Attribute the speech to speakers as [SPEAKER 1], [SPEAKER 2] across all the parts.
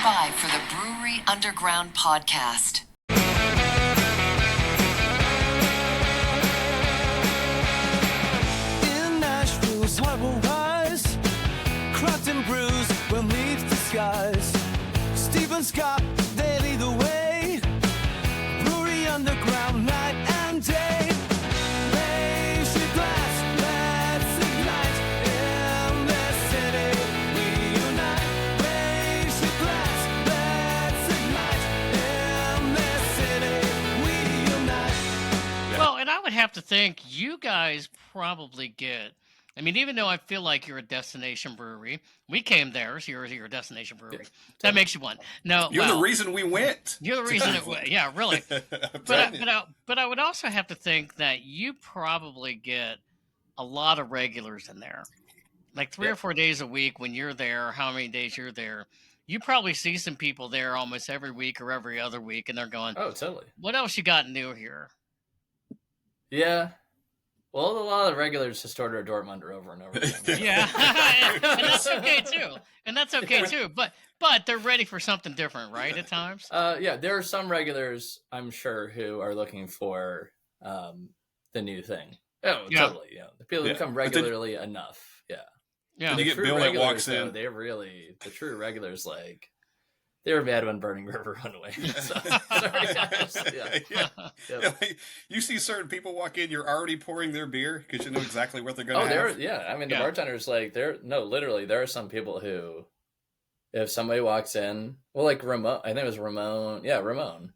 [SPEAKER 1] 5 for the Brewery Underground podcast.
[SPEAKER 2] In Nashville's harbor wise, craft and brews when leaves the skies. Stephen Scott, they lead the way. Brewery Underground, night and day. Raise your glass, let's ignite. In this city, we unite. Raise your glass, let's ignite. In this city, we unite.
[SPEAKER 3] Well, and I would have to think you guys probably get. I mean, even though I feel like you're a destination brewery, we came there, so you're a destination brewery. That makes you one. No,
[SPEAKER 4] You're
[SPEAKER 3] well,
[SPEAKER 4] the reason we went.
[SPEAKER 3] You're the reason it went. Yeah, really. But I would also have to think that you probably get a lot of regulars in there. Like 3 or 4 days a week when you're there, how many days you're there. You probably see some people there almost every week or every other week, and they're going,
[SPEAKER 5] Oh, totally.
[SPEAKER 3] what else you got new here?
[SPEAKER 5] Yeah. Well, a lot of the regulars just order a Dortmunder over and over again.
[SPEAKER 3] Yeah, and that's okay too. But they're ready for something different, right? At times.
[SPEAKER 5] Yeah, there are some regulars, I'm sure, who are looking for the new thing. Oh,
[SPEAKER 3] Yeah.
[SPEAKER 5] totally. Yeah, the people who come regularly enough. Yeah.
[SPEAKER 3] Yeah.
[SPEAKER 4] You
[SPEAKER 5] The
[SPEAKER 4] get
[SPEAKER 5] true
[SPEAKER 4] Bill that
[SPEAKER 5] regulars,
[SPEAKER 4] walks
[SPEAKER 5] though,
[SPEAKER 4] in.
[SPEAKER 5] the true regulars, like, they were mad when Burning River went away. So, sorry, guys. Yeah.
[SPEAKER 4] Yeah.
[SPEAKER 5] Yep.
[SPEAKER 4] You see certain people walk in, you're already pouring their beer because you know exactly what they're going
[SPEAKER 5] Oh,
[SPEAKER 4] to have.
[SPEAKER 5] I mean, the
[SPEAKER 3] Yeah.
[SPEAKER 5] bartenders, like, literally, there are some people who, if somebody walks in, well, like Ramon, I think it was Ramon. Yeah, Ramon.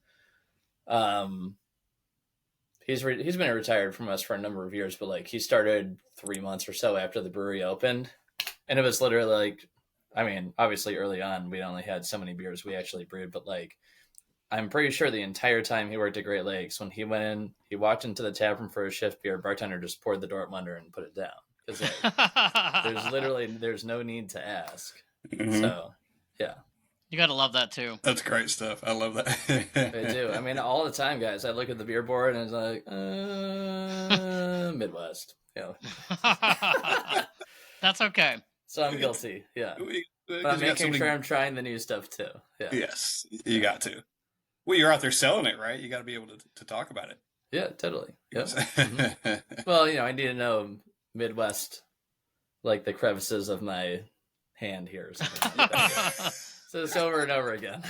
[SPEAKER 5] He's been retired from us for a number of years, but like he started 3 months or so after the brewery opened, and it was literally like, I mean, obviously early on we only had so many beers we actually brewed, but like I'm pretty sure the entire time he worked at Great Lakes, when he went in, he walked into the tap room for a shift beer, bartender just poured the Dortmunder and put it down because like, there's no need to ask.
[SPEAKER 4] Mhm.
[SPEAKER 5] So yeah.
[SPEAKER 3] You gotta love that too.
[SPEAKER 4] That's great stuff. I love that.
[SPEAKER 5] I do. I mean, all the time, guys. I look at the beer board and it's like, Midwest. You know.
[SPEAKER 3] That's okay.
[SPEAKER 5] So I'm guilty. Yeah. But I'm
[SPEAKER 4] 'Cause you got
[SPEAKER 5] making
[SPEAKER 4] so many-
[SPEAKER 5] sure I'm trying the new stuff too. Yeah.
[SPEAKER 4] Yes, you got to. Well, you're out there selling it, right? You got to be able to talk about it.
[SPEAKER 5] Yeah, totally. Yep. Mhm. Well, you know, I need to know Midwest, like the crevices of my hand here or something like that. So it's over and over again.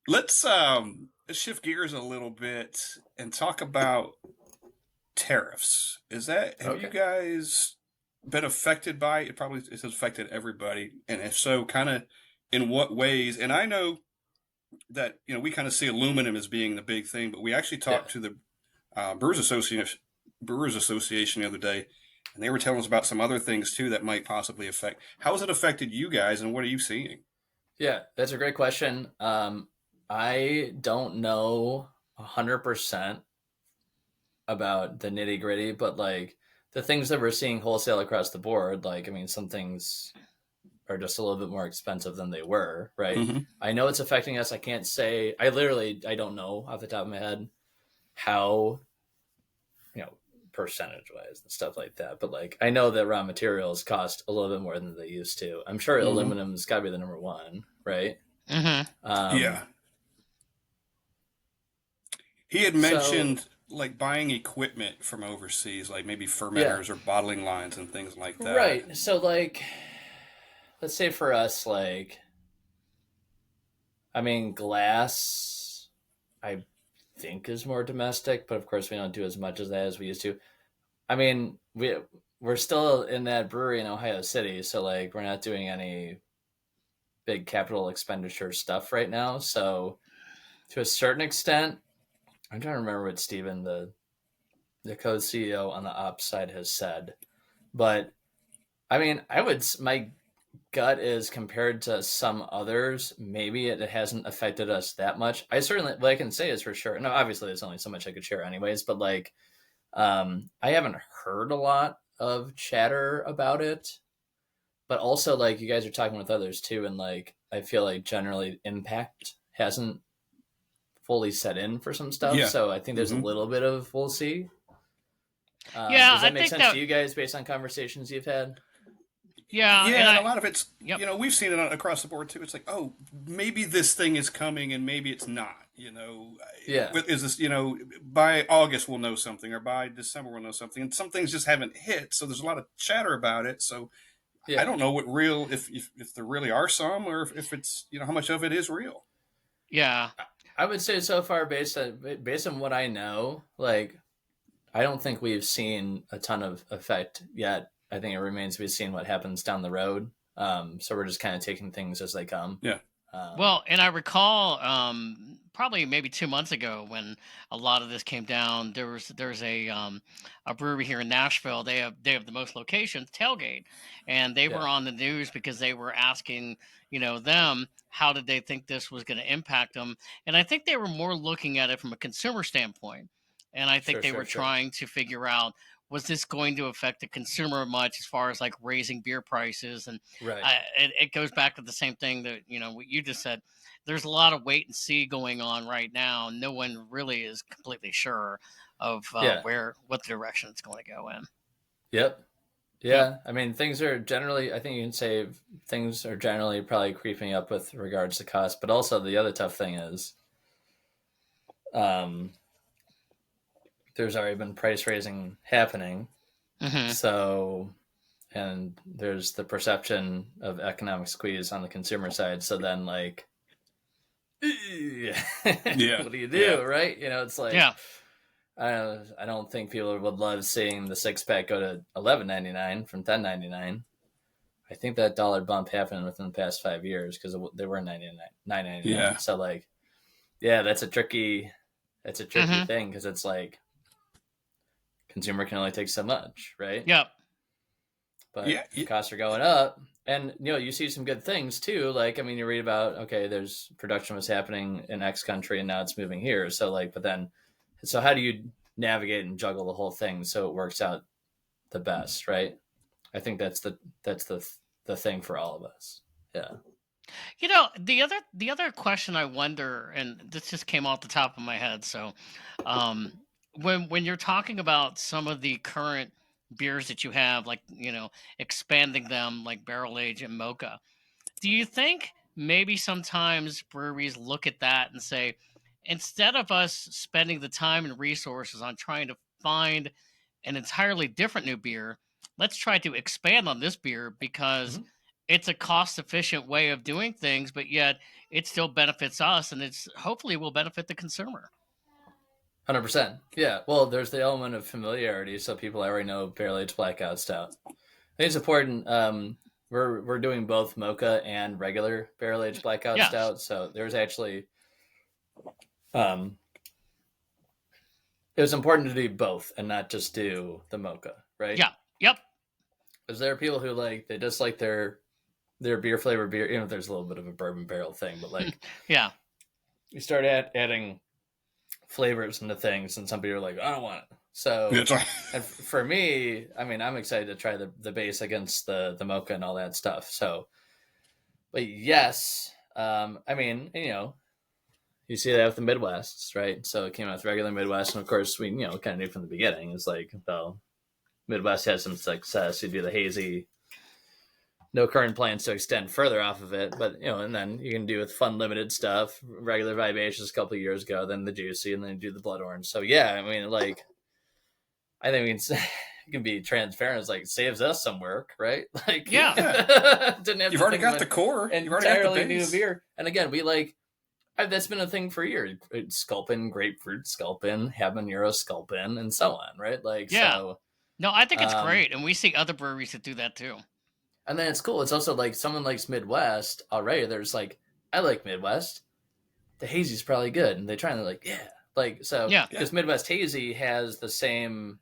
[SPEAKER 4] Let's shift gears a little bit and talk about tariffs. Have you
[SPEAKER 5] Okay.
[SPEAKER 4] guys been affected by it? Probably it's affected everybody, and if so, kind of in what ways? And I know that we kind of see aluminum as being the big thing, but we actually talked to the Brewers Association the other day, and they were telling us about some other things too that might possibly affect. How has it affected you guys, and what are you seeing?
[SPEAKER 5] Yeah, that's a great question. I don't know 100% about the nitty gritty, but like the things that we're seeing wholesale across the board, like, I mean, some things are just a little bit more expensive than they were, right?
[SPEAKER 4] Mhm.
[SPEAKER 5] I know it's affecting us. I can't say, I don't know off the top of my head how, percentage wise and stuff like that. But like, I know that raw materials cost a little bit more than they used to. I'm sure aluminum's got to be the number one, right?
[SPEAKER 3] Mm-hmm.
[SPEAKER 4] Yeah. He had mentioned like buying equipment from overseas, like maybe fermenters or bottling lines and things like that.
[SPEAKER 5] Right. So like, let's say for us, like, I mean, glass, I think is more domestic, but of course we don't do as much as that as we used to. I mean, we're still in that brewery in Ohio City, so like we're not doing any big capital expenditure stuff right now. So to a certain extent, I'm trying to remember what Steven, the co-CEO on the ops side, has said. But I mean, my gut is, compared to some others, maybe it hasn't affected us that much. What I can say is for sure. No, obviously there's only so much I could share anyways, but like, I haven't heard a lot of chatter about it, but also like you guys are talking with others too. And like, I feel like generally impact hasn't fully set in for some stuff.
[SPEAKER 4] Yeah.
[SPEAKER 5] So I think there's a little bit of, we'll see.
[SPEAKER 3] Yeah,
[SPEAKER 5] does that
[SPEAKER 3] I
[SPEAKER 5] make
[SPEAKER 3] think
[SPEAKER 5] sense
[SPEAKER 3] that-
[SPEAKER 5] to you guys based on conversations you've had?
[SPEAKER 3] Yeah, and
[SPEAKER 4] Yeah, and a lot of it's,
[SPEAKER 3] yep.
[SPEAKER 4] we've seen it across the board too. It's like, oh, maybe this thing is coming and maybe it's not.
[SPEAKER 5] Yeah.
[SPEAKER 4] Is this, by August we'll know something or by December we'll know something. And some things just haven't hit. So there's a lot of chatter about it. So I
[SPEAKER 5] Yeah.
[SPEAKER 4] don't know if there really are some or if it's, how much of it is real.
[SPEAKER 3] Yeah.
[SPEAKER 5] I would say so far, based on what I know, like I don't think we've seen a ton of effect yet. I think it remains to be seen what happens down the road. So we're just kind of taking things as they come.
[SPEAKER 4] Yeah.
[SPEAKER 3] Well, and I recall probably maybe 2 months ago when a lot of this came down. There's a brewery here in Nashville. They have the most locations, Tailgate, and they
[SPEAKER 5] Yeah,
[SPEAKER 3] were on the news because they were asking them how did they think this was going to impact them, and I think they were more looking at it from a consumer standpoint, and I think
[SPEAKER 5] sure,
[SPEAKER 3] they were
[SPEAKER 5] sure, sure.
[SPEAKER 3] trying to figure out was this going to affect the consumer much as far as like raising beer prices and
[SPEAKER 5] Right.
[SPEAKER 3] it goes back to the same thing that what you just said. There's a lot of wait and see going on right now. No one really is completely sure of
[SPEAKER 5] Yeah.
[SPEAKER 3] what direction it's going to go in.
[SPEAKER 5] Yep.
[SPEAKER 3] Yep.
[SPEAKER 5] Yeah. I mean, things are generally, I think you can say things are generally probably creeping up with regards to cost, but also the other tough thing is, um, there's already been price raising happening.
[SPEAKER 3] Hmm.
[SPEAKER 5] So, and there's the perception of economic squeeze on the consumer side. So then, like,
[SPEAKER 4] Yeah.
[SPEAKER 5] what do you do,
[SPEAKER 4] Yeah.
[SPEAKER 5] right? It's like,
[SPEAKER 3] Yeah.
[SPEAKER 5] I don't think people would love seeing the 6-pack go to $11.99 from $10.99. I think that dollar bump happened within the past 5 years because they were $9.99.
[SPEAKER 4] Yeah.
[SPEAKER 5] So like, yeah, that's a tricky
[SPEAKER 3] Hmm.
[SPEAKER 5] thing because it's like consumer can only take so much, right?
[SPEAKER 3] Yep.
[SPEAKER 5] But
[SPEAKER 4] Yeah.
[SPEAKER 5] costs are going up, and you see some good things too. Like, I mean, you read about, okay, there's production was happening in X country and now it's moving here. So like, but then, so how do you navigate and juggle the whole thing so it works out the best, right? I think that's the thing for all of us. Yeah.
[SPEAKER 3] The other question I wonder, and this just came off the top of my head. So, um, when you're talking about some of the current beers that you have, like expanding them like barrel age and mocha, do you think maybe sometimes breweries look at that and say, instead of us spending the time and resources on trying to find an entirely different new beer, let's try to expand on this beer because
[SPEAKER 5] Mm-hmm.
[SPEAKER 3] it's a cost efficient way of doing things, but yet it still benefits us and it's hopefully will benefit the consumer.
[SPEAKER 5] 100%. Yeah. Well, there's the element of familiarity, so people already know barrel aged blackout stout. I think it's important. We're doing both mocha and regular barrel aged blackout
[SPEAKER 3] Yes.
[SPEAKER 5] stout. So there's actually, um, it was important to do both and not just do the mocha, right?
[SPEAKER 3] Yeah. Yep.
[SPEAKER 5] Because there are people who they just like their beer flavored beer. There's a little bit of a bourbon barrel thing, but like
[SPEAKER 3] Yeah.
[SPEAKER 5] you start adding flavors into things, and some people are like, I don't want it. So,
[SPEAKER 4] That's right.
[SPEAKER 5] and for me, I mean, I'm excited to try the base against the mocha and all that stuff. So, but yes, I mean, you see that with the Midwests, right? So it came out with regular Midwest, and of course, we kind of knew from the beginning. It's like, well, Midwest has some success. You do the hazy. No current plans to extend further off of it, but and then you can do with fun limited stuff, regular Vivacious a couple of years ago, then the juicy, and then you do the blood orange. So yeah, I mean, like, I think you can be transparent. It's like it saves us some work, right? Like,
[SPEAKER 3] Yeah.
[SPEAKER 5] didn't have
[SPEAKER 4] You've
[SPEAKER 5] to
[SPEAKER 4] already
[SPEAKER 5] think
[SPEAKER 4] got
[SPEAKER 5] of
[SPEAKER 4] the core.
[SPEAKER 5] an
[SPEAKER 4] You've already got
[SPEAKER 5] entirely
[SPEAKER 4] the
[SPEAKER 5] new
[SPEAKER 4] base.
[SPEAKER 5] beer. And again, that's been a thing for years. Sculpin, grapefruit Sculpin, habanero Sculpin, and so on, right? Like,
[SPEAKER 3] Yeah.
[SPEAKER 5] so.
[SPEAKER 3] No, I think it's
[SPEAKER 5] Um,
[SPEAKER 3] great. And we see other breweries that do that too.
[SPEAKER 5] And then it's cool. It's also like someone likes Midwest already. There's like, I like Midwest. The hazy's probably good. And they try and they're like, yeah. Like, so,
[SPEAKER 3] Yeah.
[SPEAKER 5] because Midwest Hazy has the same,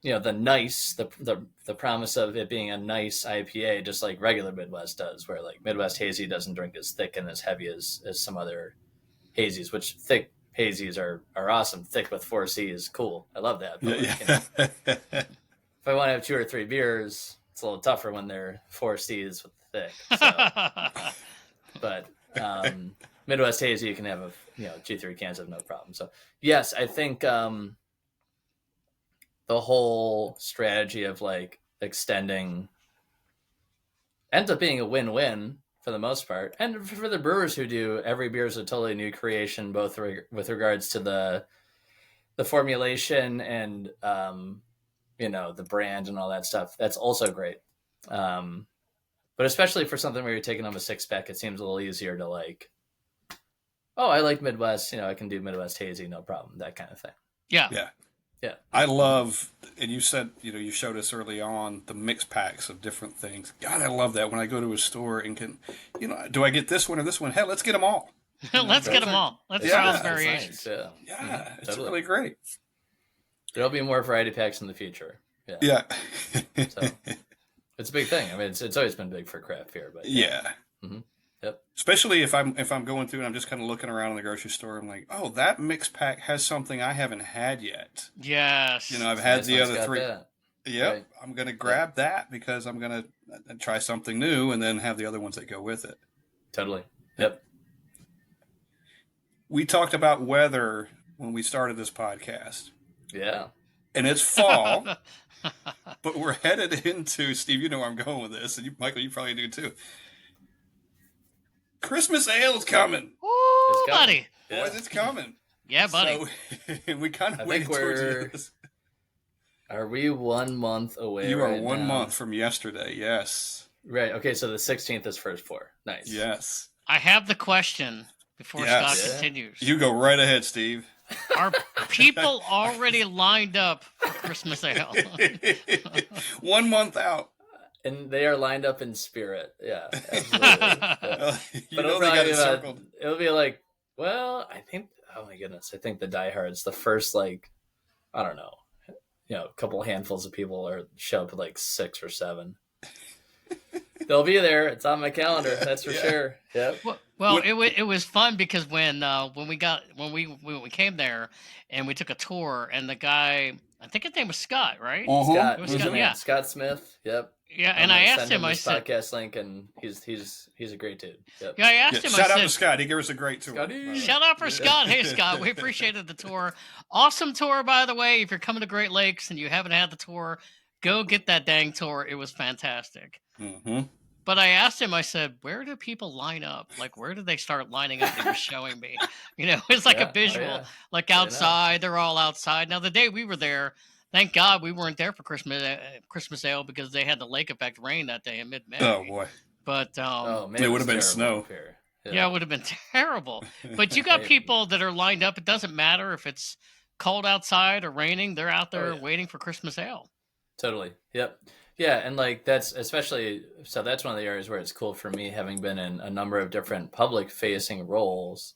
[SPEAKER 5] the nice, the promise of it being a nice IPA, just like regular Midwest does, where like Midwest Hazy doesn't drink as thick and as heavy as some other hazies, which thick hazies are awesome. Thick with 4C is cool. I love that. But like,
[SPEAKER 4] Yeah.
[SPEAKER 5] if I want to have 2 or 3 beers, it's a little tougher when they're 4Cs with thick. So, but Midwest Hazy, you can have 2-3 cans of no problem. So yes, I think the whole strategy of like extending ends up being a win-win for the most part. And for the brewers who do, every beer is a totally new creation, both with regards to the formulation and the brand and all that stuff. That's also great. But especially for something where you're taking home a 6-pack, it seems a little easier to like, oh, I like Midwest, I can do Midwest hazy, no problem, that kind of thing.
[SPEAKER 3] Yeah.
[SPEAKER 5] Yeah.
[SPEAKER 4] I love, and you said, you showed us early on the mix packs of different things. God, I love that when I go to a store and can, do I get this one or this one? Hell, let's get them all.
[SPEAKER 3] Let's get them all. Let's try all the variations.
[SPEAKER 5] Nice,
[SPEAKER 4] Yeah, it's
[SPEAKER 5] totally.
[SPEAKER 4] really great.
[SPEAKER 5] There'll be more variety packs in the future.
[SPEAKER 4] Yeah.
[SPEAKER 5] So it's a big thing. I mean, it's always been big for craft beer, but
[SPEAKER 4] yeah.
[SPEAKER 5] Mm-hmm. Yep.
[SPEAKER 4] Especially if I'm going through and I'm just kind of looking around in the grocery store, I'm like, oh, that mix pack has something I haven't had yet.
[SPEAKER 3] Yes.
[SPEAKER 4] I've had the other three.
[SPEAKER 5] That.
[SPEAKER 4] Yep.
[SPEAKER 5] Right.
[SPEAKER 4] I'm going to grab that because I'm going to try something new and then have the other ones that go with it.
[SPEAKER 5] Totally. Yep.
[SPEAKER 4] We talked about weather when we started this podcast.
[SPEAKER 5] Yeah.
[SPEAKER 4] And it's fall, but we're headed into, Steve, you know where I'm going with this, and Michael, you probably do too. Christmas ale's coming.
[SPEAKER 3] Ooh, buddy.
[SPEAKER 5] Yeah.
[SPEAKER 4] Boys, it's coming.
[SPEAKER 3] Yeah, buddy.
[SPEAKER 4] So, we kind of waited towards the end of this.
[SPEAKER 5] Are we 1 month away?
[SPEAKER 4] You are
[SPEAKER 5] right
[SPEAKER 4] 1
[SPEAKER 5] now?
[SPEAKER 4] month from yesterday, yes.
[SPEAKER 5] Right. Okay, so the 16th is first pour. Nice.
[SPEAKER 4] Yes.
[SPEAKER 3] I have the question before
[SPEAKER 4] Yes.
[SPEAKER 3] Scott
[SPEAKER 5] Yeah.
[SPEAKER 3] continues.
[SPEAKER 4] You go right ahead, Steve.
[SPEAKER 3] Are people already lined up for Christmas ale?
[SPEAKER 4] 1 month out.
[SPEAKER 5] And they are lined up in spirit. Yeah, absolutely. Yeah.
[SPEAKER 4] You
[SPEAKER 5] But
[SPEAKER 4] know
[SPEAKER 5] it'll
[SPEAKER 4] they got
[SPEAKER 5] probably
[SPEAKER 4] it
[SPEAKER 5] be
[SPEAKER 4] circled.
[SPEAKER 5] it'll be like, well, I think, oh my goodness, I think the diehards, the first, like, I don't know, a couple handfuls of people show up at like 6 or 7. They'll be there. It's on my calendar. That's for sure. Yep.
[SPEAKER 3] Well, it was fun because when we came there and we took a tour and the guy, I think his name was Scott, right?
[SPEAKER 5] Scott,
[SPEAKER 3] It was Scott, yeah.
[SPEAKER 5] Scott Smith. Yep.
[SPEAKER 3] Yeah,
[SPEAKER 5] I'm
[SPEAKER 3] and
[SPEAKER 5] gonna
[SPEAKER 3] I asked
[SPEAKER 5] send
[SPEAKER 3] him. I
[SPEAKER 5] this
[SPEAKER 3] said,
[SPEAKER 5] podcast link, and he's a great dude. Yep.
[SPEAKER 3] yeah, I asked him.
[SPEAKER 4] Shout
[SPEAKER 3] I
[SPEAKER 4] out
[SPEAKER 3] said,
[SPEAKER 4] to Scott. He gave us a great tour.
[SPEAKER 5] Scotty.
[SPEAKER 3] shout out for Scott. Hey, Scott, we appreciated the tour. Awesome tour, by the way. If you're coming to Great Lakes and you haven't had the tour, go get that dang tour. It was fantastic.
[SPEAKER 4] Mm-hmm.
[SPEAKER 3] But I asked him, I said, where do people line up? Like, where do they start lining up? He was showing me. It's like
[SPEAKER 5] Yeah.
[SPEAKER 3] a visual.
[SPEAKER 5] Oh, yeah.
[SPEAKER 3] Like outside, they're all outside. Now, the day we were there, thank God we weren't there for Christmas ale because they had the lake effect rain that day in mid-May.
[SPEAKER 4] Oh, boy.
[SPEAKER 3] But
[SPEAKER 5] Oh man,
[SPEAKER 4] It
[SPEAKER 5] was
[SPEAKER 4] would've been
[SPEAKER 5] terrible
[SPEAKER 4] snow.
[SPEAKER 5] up here.
[SPEAKER 3] yeah, it would have been terrible. But you got
[SPEAKER 5] Right.
[SPEAKER 3] people that are lined up. It doesn't matter if it's cold outside or raining. They're out there
[SPEAKER 5] yeah.
[SPEAKER 3] waiting for Christmas ale.
[SPEAKER 5] Totally. Yep. Yeah, and like that's that's one of the areas where it's cool for me, having been in a number of different public facing roles,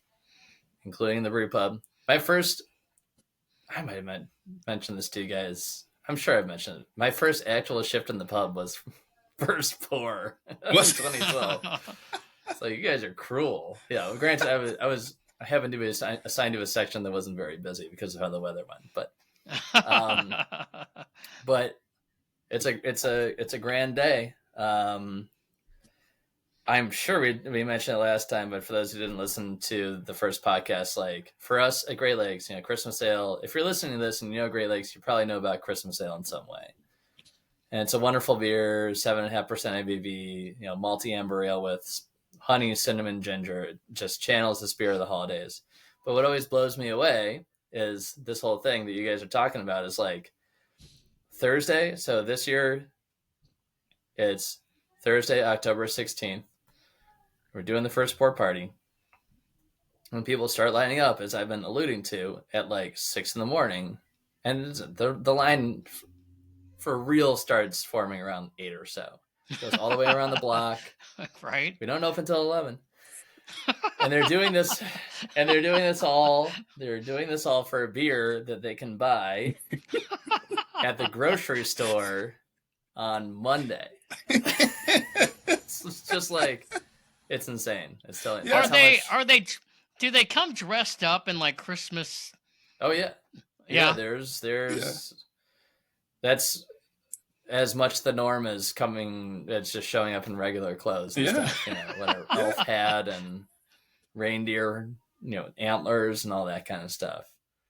[SPEAKER 5] including the brew pub. I might have mentioned this to you guys. I'm sure I've mentioned it. My first actual shift in the pub was first pour in
[SPEAKER 4] What?
[SPEAKER 5] 2012. It's like, you guys are cruel. Yeah, granted, I happened to be assigned to a section that wasn't very busy because of how the weather went, but it's a grand day. I'm sure we mentioned it last time, but for those who didn't listen to the first podcast, like for us at Great Lakes, Christmas ale, if you're listening to this and you know Great Lakes, you probably know about Christmas ale in some way. And it's a wonderful beer, 7.5% ABV, malty amber ale with honey, cinnamon, ginger. It just channels the spirit of the holidays. But what always blows me away is this whole thing that you guys are talking about is like Thursday. So this year it's Thursday, October 16th. We're doing the first pour party. When people start lining up, as I've been alluding to, at like 6 a.m, and the line for real starts forming around 8 or so. It goes all the way around the block.
[SPEAKER 3] Right?
[SPEAKER 5] We don't open until 11. And they're doing this all for a beer that they can buy at the grocery store on Monday. It's just like, it's insane. It's telling.
[SPEAKER 3] Yeah. Do they come dressed up in like Christmas?
[SPEAKER 5] Oh yeah.
[SPEAKER 3] Yeah.
[SPEAKER 5] There's that's as much the norm as coming. It's just showing up in regular clothes and stuff. Whatever elf hat and reindeer, antlers and all that kind of stuff.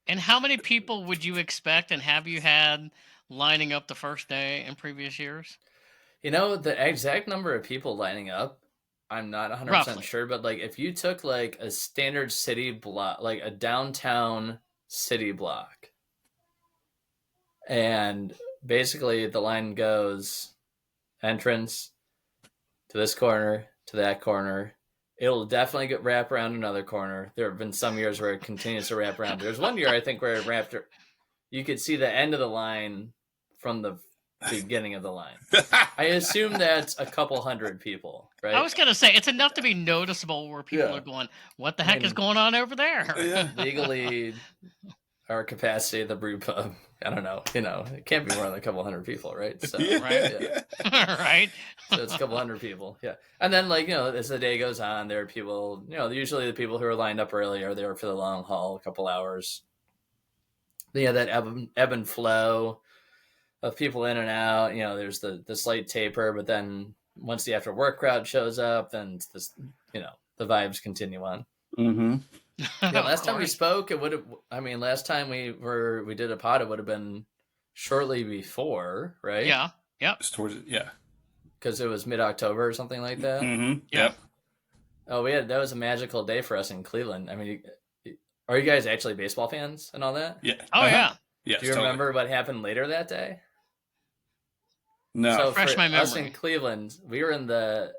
[SPEAKER 3] And how many people would you expect, and have you had lining up the first day in previous years?
[SPEAKER 5] You know, the exact number of people lining up, I'm not 100%
[SPEAKER 3] Roughly.
[SPEAKER 5] sure, but like if you took like a standard city block, like a downtown city block, and basically the line goes entrance to this corner, to that corner. It'll definitely get wrap around another corner. There have been some years where it continues to wrap around. There's one year I think where it wrapped. You could see the end of the line from the beginning of the line. I assume that's a couple hundred people, right?
[SPEAKER 3] I was gonna say it's enough to be noticeable where people
[SPEAKER 5] Yeah.
[SPEAKER 3] are going, "What the heck is
[SPEAKER 5] mean,
[SPEAKER 3] going on over there?"
[SPEAKER 4] Yeah.
[SPEAKER 5] Legally, our capacity at the brew pub, I don't know. It can't be more than a couple hundred people, right? So,
[SPEAKER 4] Yeah,
[SPEAKER 3] right.
[SPEAKER 4] yeah.
[SPEAKER 3] Right?
[SPEAKER 5] So it's a couple hundred people, yeah. And then, like, as the day goes on, there are people, usually the people who are lined up early are there for the long haul, a couple hours. That ebb and flow of people in and out. There's the slight taper, but then once the after work crowd shows up, then this, the vibes continue on.
[SPEAKER 4] Mm-hmm.
[SPEAKER 5] Yeah, last time we spoke, it would have. I mean, last time we did a pod, it would have been shortly before, right?
[SPEAKER 3] Yeah. Yep.
[SPEAKER 4] It's towards it, yeah.
[SPEAKER 5] Because it was mid-October or something like that.
[SPEAKER 4] Mm-hmm.
[SPEAKER 3] Yeah.
[SPEAKER 4] Yep.
[SPEAKER 5] Oh, that was a magical day for us in Cleveland. I mean, are you guys actually baseball fans and all that?
[SPEAKER 4] Yeah.
[SPEAKER 3] Oh yeah.
[SPEAKER 4] Yes,
[SPEAKER 5] Do you remember what happened later that day?
[SPEAKER 4] No.
[SPEAKER 5] So
[SPEAKER 3] Refresh
[SPEAKER 5] for
[SPEAKER 3] my
[SPEAKER 5] us
[SPEAKER 3] memory.
[SPEAKER 5] in Cleveland, we were in the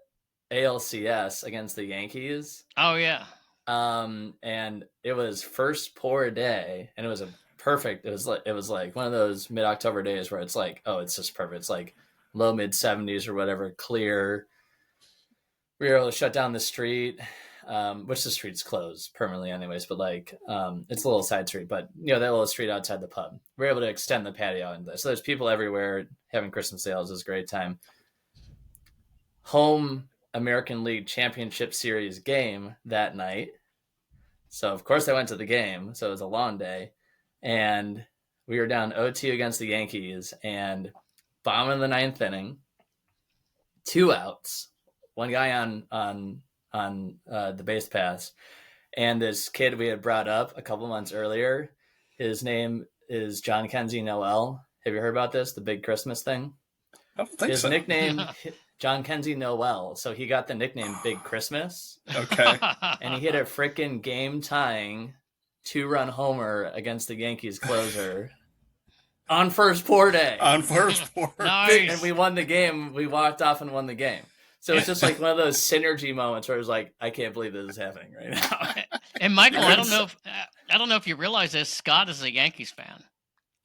[SPEAKER 5] ALCS against the Yankees.
[SPEAKER 3] Oh yeah.
[SPEAKER 5] And it was first pour day, and it was perfect. It was like one of those mid-October days where it's like, oh, it's just perfect. It's like low mid 70s or whatever, clear. We were able to shut down the street, which the street's closed permanently anyways, but like it's a little side street, but that little street outside the pub. We were able to extend the patio into there. So there's people everywhere having Christmas sales. It was a great time. Home American League Championship Series game that night. So, of course, I went to the game. So it was a long day. And we were down 0-2 against the Yankees and bottom of the ninth inning, 2 outs, one guy on the base pass. And this kid we had brought up a couple months earlier, his name is John Kenzie Noel. Have you heard about this? The big Christmas thing?
[SPEAKER 4] I don't think
[SPEAKER 5] His
[SPEAKER 4] so.
[SPEAKER 5] nickname, John Kenzie Noel. So he got the nickname Big Christmas.
[SPEAKER 4] Okay.
[SPEAKER 5] And he hit a freaking game-tying 2-run homer against the Yankees closer on first pour day.
[SPEAKER 4] On first pour.
[SPEAKER 3] Nice.
[SPEAKER 5] And we won the game. We walked off and won the game. So it's just like one of those synergy moments where it's like, I can't believe this is happening right now.
[SPEAKER 3] And Michael, I don't know if you realize this. Scott is a Yankees fan.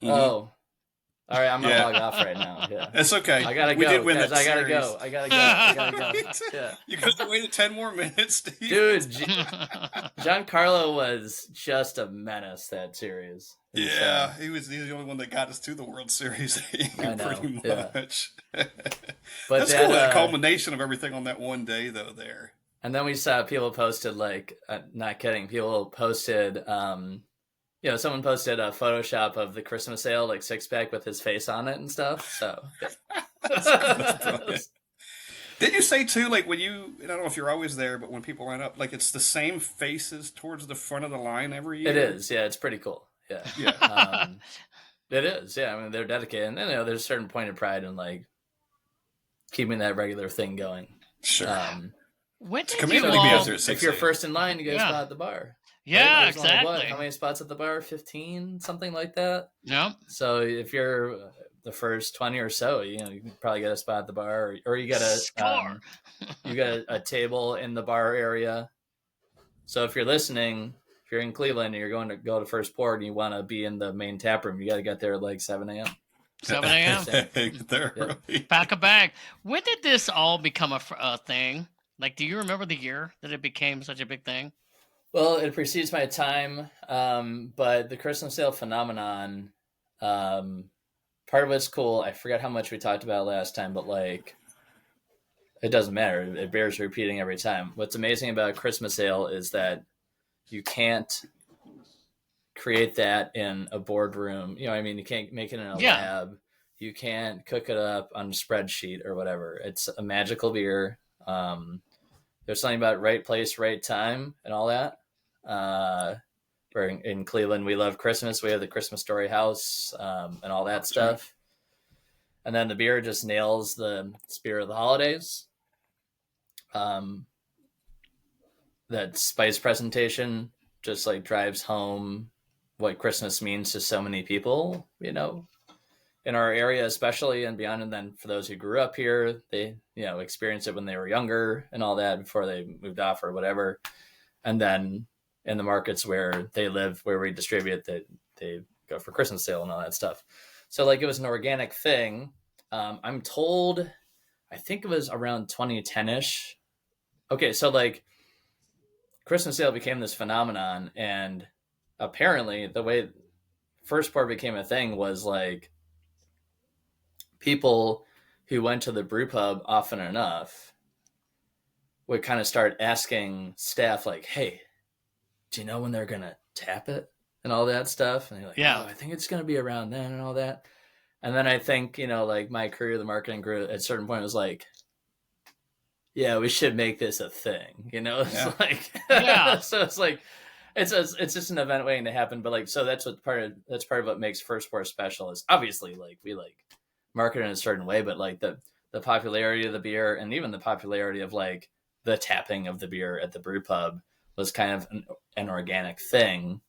[SPEAKER 4] Mhm.
[SPEAKER 5] Oh. All right, I'm going to
[SPEAKER 4] Yeah.
[SPEAKER 5] log off right now. Yeah.
[SPEAKER 4] It's okay.
[SPEAKER 5] I got to
[SPEAKER 4] We
[SPEAKER 5] go,
[SPEAKER 4] did win
[SPEAKER 5] guys.
[SPEAKER 4] that
[SPEAKER 5] I got to
[SPEAKER 4] series.
[SPEAKER 5] go. I got to go. Yeah.
[SPEAKER 4] You could have waited 10 more minutes, Steve.
[SPEAKER 5] Dude, Giancarlo was just a menace that series. It was,
[SPEAKER 4] Yeah, he was the only one that got us to the World Series,
[SPEAKER 5] I know,
[SPEAKER 4] pretty
[SPEAKER 5] yeah.
[SPEAKER 4] much.
[SPEAKER 5] But
[SPEAKER 4] That's
[SPEAKER 5] that,
[SPEAKER 4] cool. The culmination of everything on that one day, though, there.
[SPEAKER 5] And then we saw people posted like, not kidding, people posted, someone posted a Photoshop of the Christmas sale, like 6-pack with his face on it and stuff. So,
[SPEAKER 4] That's brilliant. Did you say too, like when I don't know if you're always there, but when people line up, like it's the same faces towards the front of the line every year?
[SPEAKER 5] it is, yeah, it's pretty cool. Yeah.
[SPEAKER 4] Yeah.
[SPEAKER 5] It is, yeah. I mean, they're dedicated, and there's a certain point of pride in like keeping that regular thing going.
[SPEAKER 4] Sure.
[SPEAKER 3] When did
[SPEAKER 4] Community
[SPEAKER 3] you all?
[SPEAKER 4] meals are at 6
[SPEAKER 5] If you're
[SPEAKER 4] a.m.
[SPEAKER 5] first in line, you get a
[SPEAKER 3] Yeah.
[SPEAKER 5] spot at the bar.
[SPEAKER 3] Yeah,
[SPEAKER 5] There's only,
[SPEAKER 3] exactly.
[SPEAKER 5] how many spots at the bar? 15, something like that.
[SPEAKER 3] Yep.
[SPEAKER 5] So if you're the first 20 or so, you can probably get a spot at the bar, or you get
[SPEAKER 3] Score.
[SPEAKER 5] you get a table in the bar area. So if you're listening, if you're in Cleveland and you're going to go to first pour and you want to be in the main tap room, you got to get there at like 7 a.m.
[SPEAKER 3] 7 a.m.
[SPEAKER 4] They're
[SPEAKER 5] Yeah.
[SPEAKER 4] early.
[SPEAKER 3] Pack a bag. When did this all become a thing? Like, do you remember the year that it became such a big thing?
[SPEAKER 5] Well, it precedes my time, but the Christmas sale phenomenon, part of it's cool. I forget how much we talked about last time, but like, it doesn't matter. It bears repeating every time. What's amazing about a Christmas sale is that you can't create that in a boardroom. You know what I mean? You can't make it in a
[SPEAKER 3] Yeah.
[SPEAKER 5] lab. You can't cook it up on a spreadsheet or whatever. It's a magical beer. There's something about right place, right time and all that. We're in Cleveland. We love Christmas. We have the Christmas Story House and all that stuff. And then the beer just nails the spirit of the holidays. That spice presentation just like drives home what Christmas means to so many people, you know, in our area especially and beyond. And then for those who grew up here, they, you know, experienced it when they were younger and all that before they moved off or whatever. And then in the markets where they live, where we distribute, that they go for Christmas sale and all that stuff. So like it was an organic thing. I'm told, I think it was around 2010-ish. Okay, so like Christmas sale became this phenomenon, and apparently the way first pour became a thing was like people who went to the brew pub often enough would kind of start asking staff like, hey, do you know when they're gonna tap it and all that stuff? And they're like,
[SPEAKER 3] Yeah.
[SPEAKER 5] oh, I think it's gonna be around then and all that. And then I think, you know, like my career, the marketing group at a certain point was like, yeah, we should make this a thing, you know? It's like,
[SPEAKER 3] Yeah.
[SPEAKER 5] So it's like, it's just an event waiting to happen. But like, so that's part of what makes First Pour special is obviously like, we like market in a certain way, but like the popularity of the beer and even the popularity of like the tapping of the beer at the brew pub was kind of an organic thing.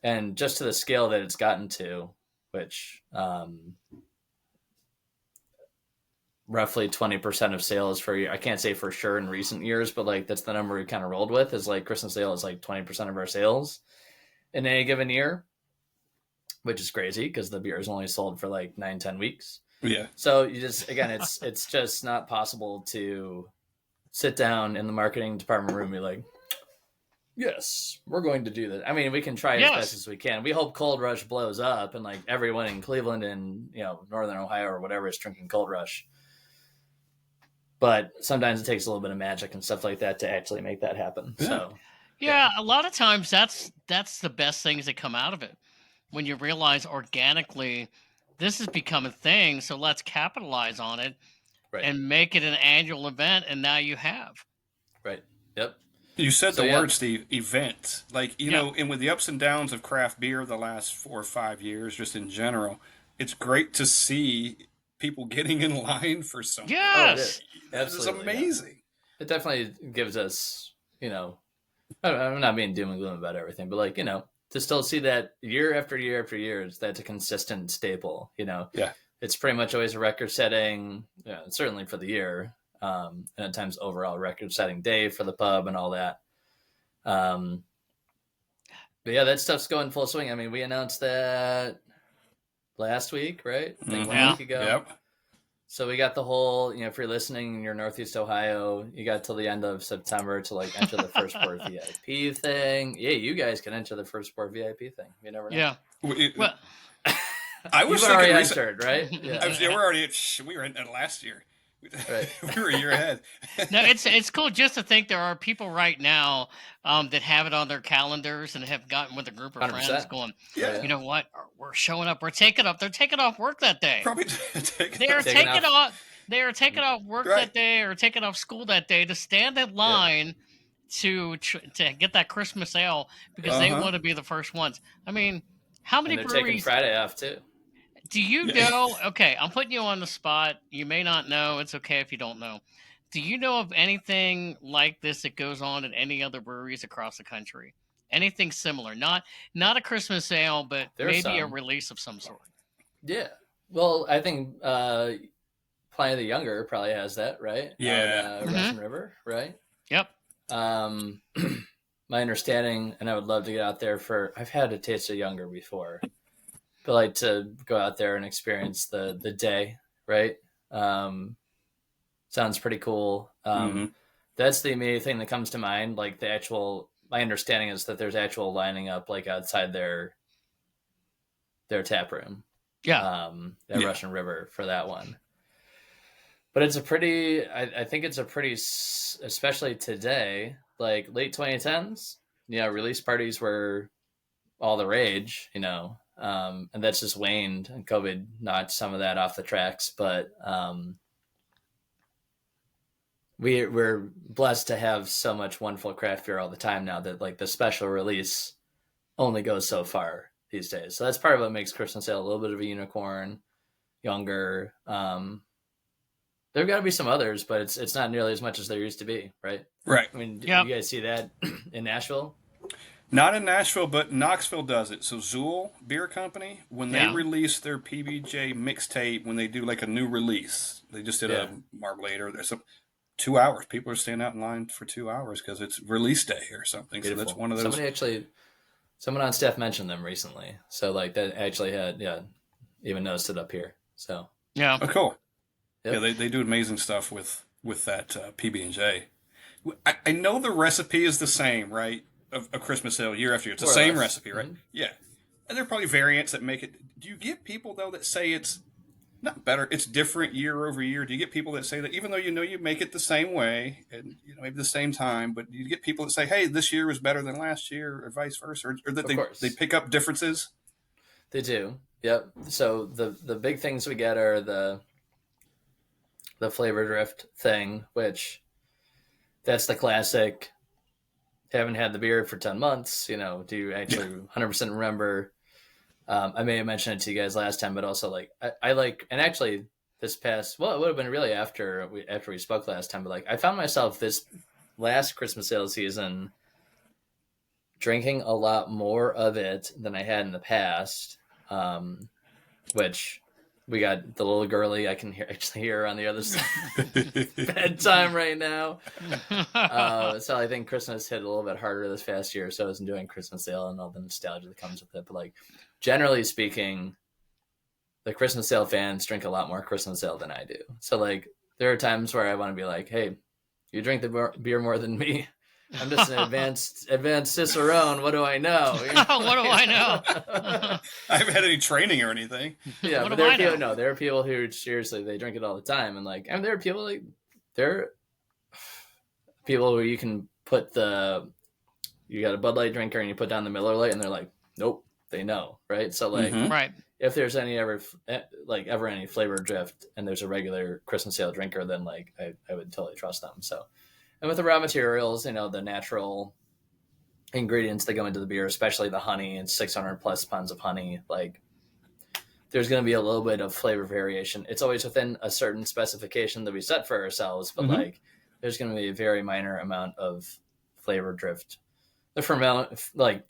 [SPEAKER 5] And just to the scale that it's gotten to, which, roughly 20% of sales for, I can't say for sure in recent years, but like that's the number we kind of rolled with, is like Christmas sale is like 20% of our sales in any given year, which is crazy because the beer is only sold for like 9-10 weeks.
[SPEAKER 4] Yeah.
[SPEAKER 5] So you just, again, it's just not possible to sit down in the marketing department room and be like, yes, we're going to do this. I mean, we can try as best as we can. We hope Cold Rush blows up and like everyone in Cleveland and, you know, Northern Ohio or whatever is drinking Cold Rush. But sometimes it takes a little bit of magic and stuff like that to actually make that happen.
[SPEAKER 4] Yeah.
[SPEAKER 5] So
[SPEAKER 3] Yeah, a lot of times that's the best things that come out of it. When you realize organically this has become a thing, so let's capitalize on it
[SPEAKER 5] right,
[SPEAKER 3] and make it an annual event, and now you have.
[SPEAKER 5] right, yep.
[SPEAKER 4] You said
[SPEAKER 5] So,
[SPEAKER 4] the
[SPEAKER 5] yeah.
[SPEAKER 4] word, Steve, event. Like, you know, and with the ups and downs of craft beer the last 4 or 5 years, just in general, it's great to see people getting in line for something.
[SPEAKER 5] Oh, it
[SPEAKER 3] Yes.
[SPEAKER 5] is.
[SPEAKER 4] That is
[SPEAKER 5] Absolutely, yeah.
[SPEAKER 4] amazing.
[SPEAKER 5] It definitely gives us, you know, I'm not being doom and gloom about everything, but like, you know, to still see that year after year after year, that's a consistent staple, you know.
[SPEAKER 4] Yeah.
[SPEAKER 5] It's pretty much always a record setting, certainly for the year, and at times overall record setting day for the pub and all that. But yeah, that stuff's going full swing. I mean, we announced that last week, right? I think 1 week ago.
[SPEAKER 4] Yep.
[SPEAKER 5] So we got the whole, you know, if you're listening in your Northeast Ohio, you got till the end of September to like enter the First Pour VIP thing. Yeah, you guys can enter the First Pour VIP thing. You never know.
[SPEAKER 3] Yeah. Well,
[SPEAKER 4] I was
[SPEAKER 5] You've already
[SPEAKER 4] thinking
[SPEAKER 5] entered, right? Yeah.
[SPEAKER 4] we were in last year.
[SPEAKER 5] Right.
[SPEAKER 4] We were a year ahead.
[SPEAKER 3] no, it's cool just to think there are people right now that have it on their calendars and have gotten with a group of
[SPEAKER 5] 100%.
[SPEAKER 3] friends going,
[SPEAKER 4] Yeah.
[SPEAKER 3] you know what? We're showing up. We're taking up. They're taking off work that day.
[SPEAKER 4] Probably
[SPEAKER 3] They are
[SPEAKER 5] Taking
[SPEAKER 3] taking off. They are taking off work
[SPEAKER 4] Right.
[SPEAKER 3] that day or taking off school that day to stand in line to get that Christmas ale because they want to be the first ones. I mean, how many
[SPEAKER 5] And they're taking
[SPEAKER 3] breweries
[SPEAKER 5] Friday off too.
[SPEAKER 3] do you know? Okay, I'm putting you on the spot. You may not know. It's okay if you don't know. Do you know of anything like this that goes on at any other breweries across the country? Anything similar? Not a Christmas ale, but
[SPEAKER 5] There's
[SPEAKER 3] maybe a
[SPEAKER 5] some.
[SPEAKER 3] release of some sort.
[SPEAKER 5] Yeah. Well, I think Pliny the Younger probably has that, right?
[SPEAKER 4] Yeah.
[SPEAKER 5] On, Russian River, right?
[SPEAKER 3] Yep.
[SPEAKER 5] My understanding, and I would love to get out there I've had a taste of Younger before, but like to go out there and experience the day, right? Sounds pretty cool. That's the immediate thing that comes to mind. Like my understanding is that there's actual lining up like outside their tap room.
[SPEAKER 3] Yeah.
[SPEAKER 5] At Russian River for that one. But it's I think it's a pretty, especially today, like late 2010s, you know, release parties were all the rage, you know, and that's just waned, and COVID knocked some of that off the tracks. But we're blessed to have so much wonderful craft beer all the time now that like the special release only goes so far these days. So that's part of what makes Christmas Ale a little bit of a unicorn. younger. There've got to be some others, but it's not nearly as much as there used to be, right?
[SPEAKER 4] Right.
[SPEAKER 5] I mean,
[SPEAKER 3] Yep.
[SPEAKER 5] do you guys see that in Nashville?
[SPEAKER 4] Not in Nashville, but Knoxville does it. So Zool Beer Company, when they
[SPEAKER 3] Yeah.
[SPEAKER 4] release their PBJ mixtape, when they do like a new release, they just did
[SPEAKER 5] Yeah.
[SPEAKER 4] a Marmalade or there's some 2 hours. People are standing out in line for 2 hours because it's release day or something.
[SPEAKER 5] Beautiful.
[SPEAKER 4] So that's one of those.
[SPEAKER 5] Someone on staff mentioned them recently. So like that actually even noticed it up here. So
[SPEAKER 3] Yeah.
[SPEAKER 4] Oh, cool.
[SPEAKER 5] Yep.
[SPEAKER 4] Yeah, they do amazing stuff with that PB&J. I know the recipe is the same, right? Of Christmas ale year after year. It's the
[SPEAKER 5] More or
[SPEAKER 4] same
[SPEAKER 5] less.
[SPEAKER 4] recipe, right?
[SPEAKER 5] Mhm.
[SPEAKER 4] Yeah. And there are probably variants that make it. Do you get people, though, that say it's not better, it's different year over year? Do you get people that say that even though you make it the same way and maybe the same time, but do you get people that say, hey, this year was better than last year or vice versa? Or that
[SPEAKER 5] Of course.
[SPEAKER 4] they pick up differences?
[SPEAKER 5] They do. Yep. So the big things we get are the flavor drift thing, which that's the classic. Haven't had the beer for 10 months. Do you actually 100% remember? I may have mentioned it to you guys last time, but also like I like, and actually this past, well, it would have been really after we spoke last time, but like I found myself this last Christmas ale season drinking a lot more of it than I had in the past, which we got the little girly I can actually hear on the other side bedtime right now. So I think Christmas hit a little bit harder this past year, so I was enjoying Christmas ale and all the nostalgia that comes with it. But like generally speaking, the Christmas ale fans drink a lot more Christmas ale than I do. So like there are times where I want to be like, hey, you drink the beer more than me. I'm just an advanced cicerone. What do I know?
[SPEAKER 3] What do I know?
[SPEAKER 4] I haven't had any training or anything.
[SPEAKER 5] Yeah,
[SPEAKER 3] What
[SPEAKER 5] but
[SPEAKER 3] do I
[SPEAKER 5] there are people who seriously they drink it all the time, and like, and there are people who you can put you got a Bud Light drinker and you put down the Miller Lite, and they're like, nope, they know, right? So like,
[SPEAKER 4] Mhm.
[SPEAKER 3] Right.
[SPEAKER 5] if there's ever any flavor drift, and there's a regular Christmas ale drinker, then like I would totally trust them. So. And with the raw materials, the natural ingredients that go into the beer, especially the honey and 600 plus pounds of honey, like there's going to be a little bit of flavor variation. It's always within a certain specification that we set for ourselves, but like there's going to be a very minor amount of flavor drift. Like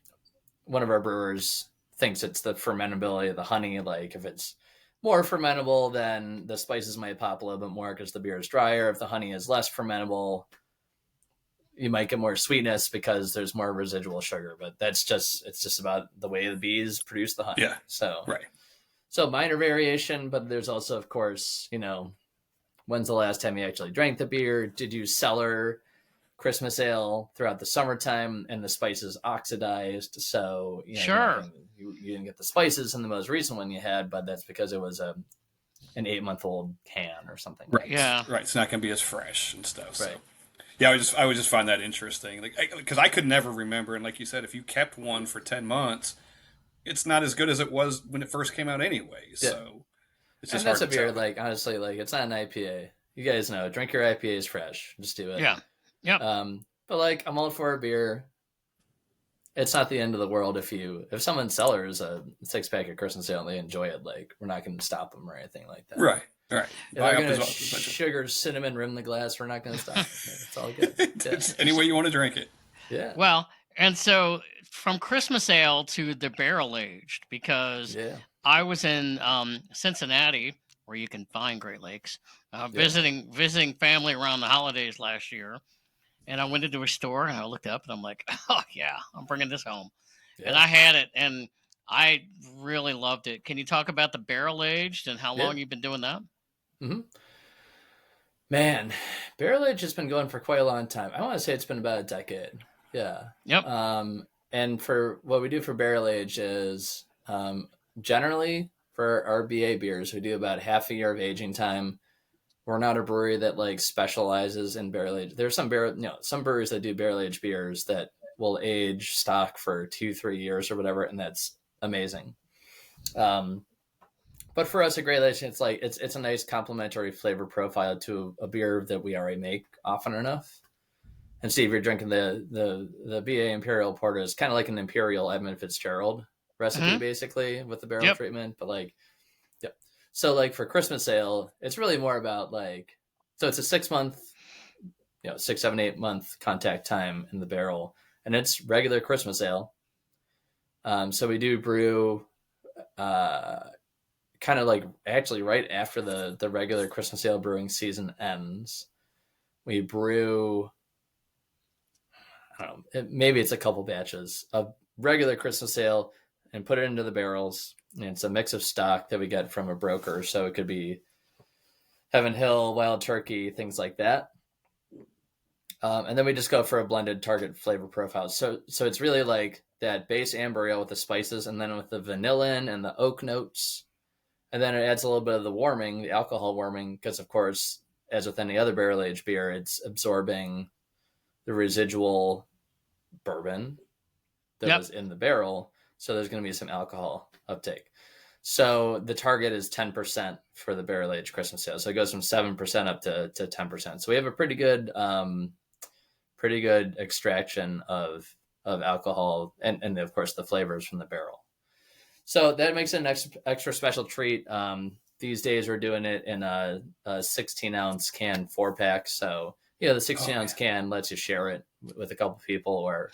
[SPEAKER 5] one of our brewers thinks it's the fermentability of the honey. Like if it's more fermentable, then the spices might pop a little bit more because the beer is drier. If the honey is less fermentable, you might get more sweetness because there's more residual sugar, but it's just about the way the bees produce the honey.
[SPEAKER 4] Yeah.
[SPEAKER 5] So,
[SPEAKER 4] Right.
[SPEAKER 5] So minor variation, but there's also, of course, when's the last time you actually drank the beer? Did you cellar Christmas ale throughout the summertime and the spices oxidized? So,
[SPEAKER 3] Sure.
[SPEAKER 5] you didn't get the spices in the most recent one you had, but that's because it was an 8-month-old can or something.
[SPEAKER 4] Right.
[SPEAKER 3] Yeah.
[SPEAKER 4] Right. It's not going to be as fresh and stuff.
[SPEAKER 5] Right.
[SPEAKER 4] So. Yeah, I would just find that interesting, like because I could never remember, and like you said, if you kept one for 10 months, it's not as good as it was when it first came out anyway. So
[SPEAKER 5] Yeah.
[SPEAKER 4] it's just
[SPEAKER 5] And that's
[SPEAKER 4] hard
[SPEAKER 5] a
[SPEAKER 4] to
[SPEAKER 5] beer,
[SPEAKER 4] tell.
[SPEAKER 5] like honestly, like it's not an IPA. You guys know, drink your IPAs fresh. Just do it.
[SPEAKER 3] Yeah. Yep.
[SPEAKER 5] But like I'm all for a beer. It's not the end of the world if someone cellars a 6-pack of Christmas ale and they enjoy it. Like we're not going to stop them or anything like that.
[SPEAKER 4] Right. Right.
[SPEAKER 5] If they're going to sugar, cinnamon, rim the glass, we're not going to stop them. It's all good.
[SPEAKER 4] It's any way you want to drink it.
[SPEAKER 5] Yeah.
[SPEAKER 3] Well, and so from Christmas ale to the barrel aged, because
[SPEAKER 5] Yeah.
[SPEAKER 3] I was in Cincinnati, where you can find Great Lakes, visiting family around the holidays last year, and I went into a store and I looked up and I'm like, oh yeah, I'm bringing this home, and I had it and I really loved it. Can you talk about the barrel aged and how long you've been doing that?
[SPEAKER 5] Mm-hmm. Man, barrel age has been going for quite a long time. I want to say it's been about a decade. Yeah.
[SPEAKER 3] Yep.
[SPEAKER 5] And for what we do for barrel age is generally for our BA beers, we do about half a year of aging time. We're not a brewery that like specializes in barrel age. There's some breweries that do barrel age beers that will age stock for 2-3 years or whatever, and that's amazing. But for us at Great Lakes, it's like it's a nice complementary flavor profile to a beer that we already make often enough. And Steve, you're drinking the BA Imperial Porter is kind of like an Imperial Edmund Fitzgerald recipe, basically with the barrel treatment. But like, yeah. So like for Christmas ale, it's really more about like, so it's a 6 month, 6, 7, 8 month contact time in the barrel, and it's regular Christmas ale. So we do brew kind of like actually right after the regular Christmas ale brewing season ends. We brew, I don't know, maybe it's a couple batches of regular Christmas ale and put it into the barrels. And it's a mix of stock that we get from a broker. So it could be Heaven Hill, Wild Turkey, things like that. And then we just go for a blended target flavor profile. So it's really like that base amber ale with the spices, and then with the vanillin and the oak notes. And then it adds a little bit of the warming, the alcohol warming, because of course, as with any other barrel aged beer, it's absorbing the residual bourbon that was in the barrel. So there's going to be some alcohol uptake. So the target is 10% for the barrel aged Christmas ale. So it goes from 7% up to 10%. So we have a pretty good extraction of alcohol and of course the flavors from the barrel. So that makes it an extra special treat. These days we're doing it in a 16-ounce can 4-pack. So, the 16-ounce can lets you share it with a couple people or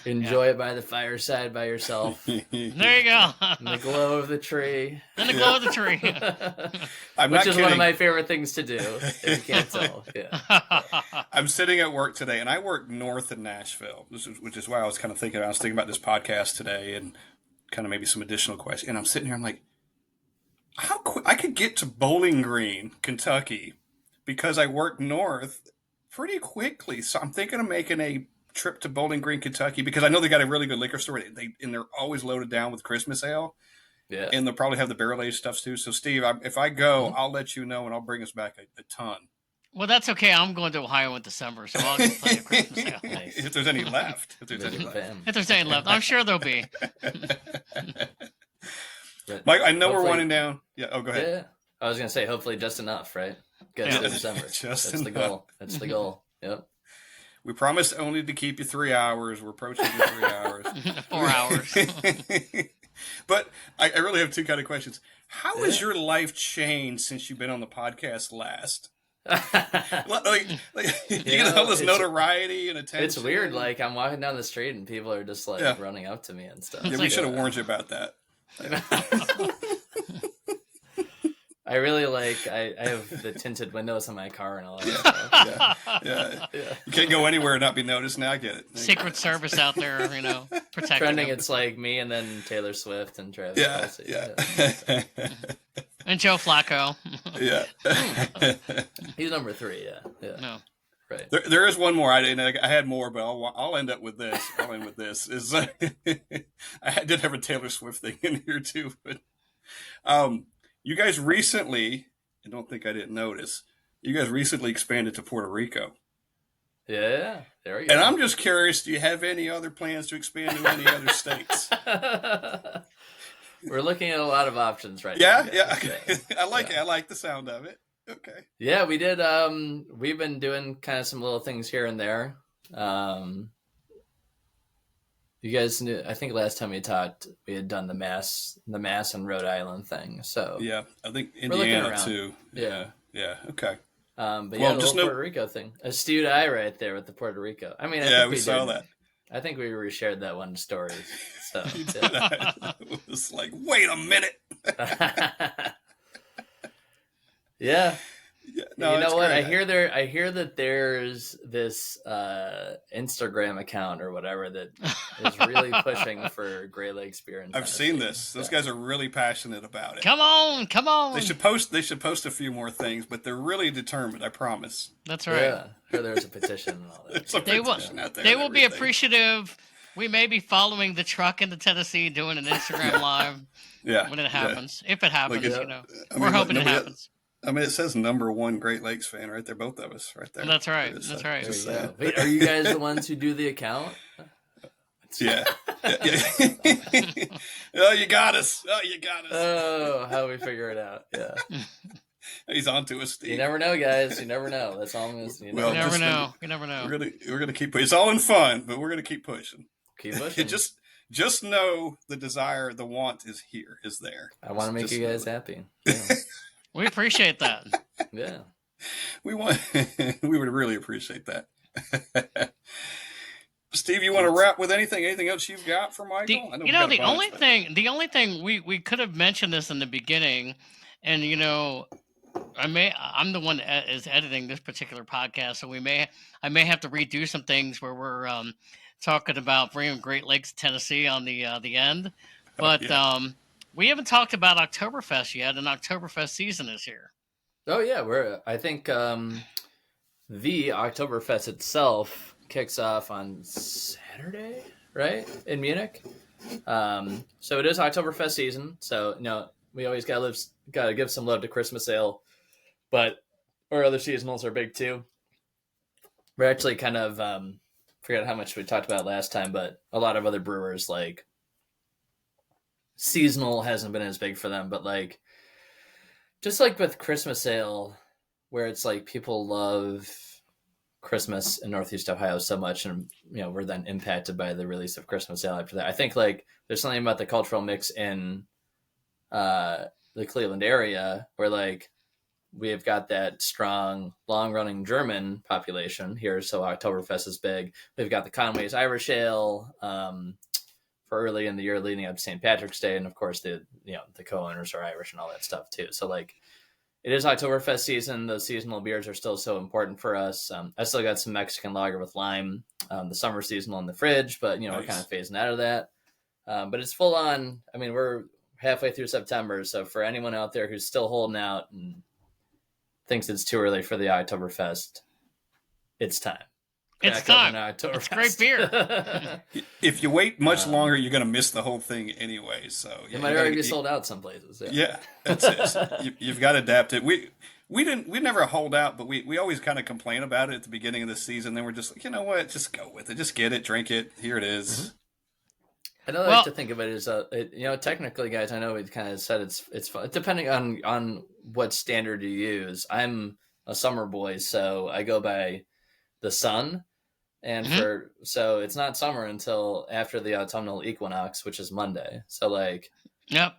[SPEAKER 5] enjoy it by the fireside by yourself.
[SPEAKER 3] There you go.
[SPEAKER 5] In the glow of the tree.
[SPEAKER 3] In the glow of the tree.
[SPEAKER 4] Which
[SPEAKER 5] is one of my favorite things to do, if you can't tell. Yeah.
[SPEAKER 4] I'm sitting at work today, and I work north of Nashville, which is why I was thinking about this podcast today and kind of maybe some additional questions. And I'm sitting here, I'm like, how quick I could get to Bowling Green, Kentucky, because I work north pretty quickly. So I'm thinking of making a trip to Bowling Green, Kentucky, because I know they got a really good liquor store. And they're always loaded down with Christmas ale. Yeah. And they'll probably have the barrel aged stuff too. So Steve, if I go, I'll let you know and I'll bring us back a ton.
[SPEAKER 3] Well, that's okay. I'm going to Ohio in December, so I'll get plenty of Christmas ale.
[SPEAKER 4] Nice. If there's any left. If there's any left. I'm sure there'll be. Mike, I know we're winding down. Yeah. Oh, go ahead.
[SPEAKER 5] Yeah. I was going to say, hopefully just enough, right? Get to December. That's the goal. That's the goal. Yep.
[SPEAKER 4] We promised only to keep you 3 hours. We're approaching the 3 hours.
[SPEAKER 3] 4 hours.
[SPEAKER 4] But I really have two kind of questions. How has your life changed since you've been on the podcast last? You get all this notoriety and attention.
[SPEAKER 5] It's weird. Like I'm walking down the street and people are just running up to me and stuff.
[SPEAKER 4] Yeah, we should have warned you about that.
[SPEAKER 5] I really I have the tinted windows on my car and all that stuff.
[SPEAKER 4] Yeah. You can't go anywhere and not be noticed. Now I get it.
[SPEAKER 3] Secret Service out there, protecting
[SPEAKER 5] Trending,
[SPEAKER 3] them.
[SPEAKER 5] It's like me and then Taylor Swift and Travis Kelce.
[SPEAKER 3] Yeah. And Joe Flacco.
[SPEAKER 4] Yeah.
[SPEAKER 5] He's number 3, yeah.
[SPEAKER 3] No.
[SPEAKER 5] Right.
[SPEAKER 4] There is one more. I had more, but I'll end up with this. I'll end with this. I did have a Taylor Swift thing in here too, but you guys recently, I don't think I didn't notice, you guys recently expanded to Puerto Rico.
[SPEAKER 5] Yeah, there you go.
[SPEAKER 4] And I'm just curious, do you have any other plans to expand to any other states?
[SPEAKER 5] We're looking at a lot of options right
[SPEAKER 4] now.
[SPEAKER 5] Yeah.
[SPEAKER 4] Yeah. I like it. I like the sound of it. Okay.
[SPEAKER 5] Yeah, we did. We've been doing kind of some little things here and there. You guys knew, I think last time we talked, we had done the Mass and Rhode Island thing. So
[SPEAKER 4] yeah, I think Indiana too. Yeah. Okay.
[SPEAKER 5] But the whole Puerto Rico thing, astute eye right there with the Puerto Rico. I mean, I think
[SPEAKER 4] we saw that.
[SPEAKER 5] I think we reshared that one story. So
[SPEAKER 4] it was like, wait a minute.
[SPEAKER 5] Yeah.
[SPEAKER 4] No,
[SPEAKER 5] you know what?
[SPEAKER 4] Great.
[SPEAKER 5] I hear that there's this Instagram account or whatever that is really pushing for Great Lakes beer.
[SPEAKER 4] I've seen this. Those guys are really passionate about it.
[SPEAKER 3] Come on!
[SPEAKER 4] They should post a few more things, but they're really determined. I promise.
[SPEAKER 3] That's right.
[SPEAKER 5] Yeah, sure. There's a petition and all that.
[SPEAKER 3] They will be appreciative. We may be following the truck into Tennessee, doing an Instagram live. When it happens, if it happens, we're hoping it happens.
[SPEAKER 4] I mean, it says #1 Great Lakes fan right there, both of us right there.
[SPEAKER 3] That's right. That's right.
[SPEAKER 5] Wait, are you guys the ones who do the account?
[SPEAKER 4] Yeah. Oh, you got us.
[SPEAKER 5] Oh, how we figure it out. Yeah.
[SPEAKER 4] He's on to us, Steve.
[SPEAKER 5] You never know, guys. You never know. That's all I'm going to say.
[SPEAKER 3] You never know.
[SPEAKER 4] We're gonna keep pushing. It's all in fun, but we're gonna keep pushing.
[SPEAKER 5] Keep pushing.
[SPEAKER 4] just just know the desire, the want is there.
[SPEAKER 5] I want to make
[SPEAKER 4] Just
[SPEAKER 5] you guys
[SPEAKER 4] know
[SPEAKER 5] happy. Yeah.
[SPEAKER 3] We appreciate that.
[SPEAKER 5] Yeah.
[SPEAKER 4] we want. We would really appreciate that. Steve, you want to wrap with anything? Anything else you've got for Michael? I know we got a bunch, but-
[SPEAKER 3] The only thing we could have mentioned this in the beginning, and I'm the one that is editing this particular podcast, so I may have to redo some things where we're talking about bringing Great Lakes, Tennessee on the end, but
[SPEAKER 4] yeah.
[SPEAKER 3] we haven't talked about Oktoberfest yet, and Oktoberfest season is here.
[SPEAKER 5] Oh yeah, I think the Oktoberfest itself kicks off on Saturday, right? In Munich. So it is Oktoberfest season. So we always gotta give some love to Christmas ale, but our other seasonals are big too. We're actually kind of forget how much we talked about last time, but a lot of other brewers, like, seasonal hasn't been as big for them, but like, just like with Christmas ale, where it's like people love Christmas in Northeast Ohio so much, and we're then impacted by the release of Christmas ale after that. I think like there's something about the cultural mix in the Cleveland area where like we have got that strong, long-running German population here, so Oktoberfest is big. We've got the Conway's Irish Ale for early in the year leading up to St. Patrick's Day, and of course the co-owners are Irish and all that stuff too. So like, it is Oktoberfest season. Those seasonal beers are still so important for us. I still got some Mexican lager with lime, the summer seasonal in the fridge, but
[SPEAKER 4] Nice.
[SPEAKER 5] We're kind of phasing out of that. But it's full on. I mean, we're halfway through September, so for anyone out there who's still holding out and thinks it's too early for the Oktoberfest, it's time.
[SPEAKER 3] It's time. It's great beer.
[SPEAKER 4] If you wait much longer, you're going to miss the whole thing anyway. So
[SPEAKER 5] it might already be sold out some places.
[SPEAKER 4] Yeah, that's it. So you've got to adapt it. We never hold out, but we always kind of complain about it at the beginning of the season. Then we're just like, you know what? Just go with it. Just get it, drink it. Here it is.
[SPEAKER 5] Mm-hmm. Another way to think of it is, technically, guys, I know we kind of said it's fun, depending on what standard you use. I'm a summer boy, so I go by the sun, and so it's not summer until after the autumnal equinox, which is Monday. So like,
[SPEAKER 3] yep.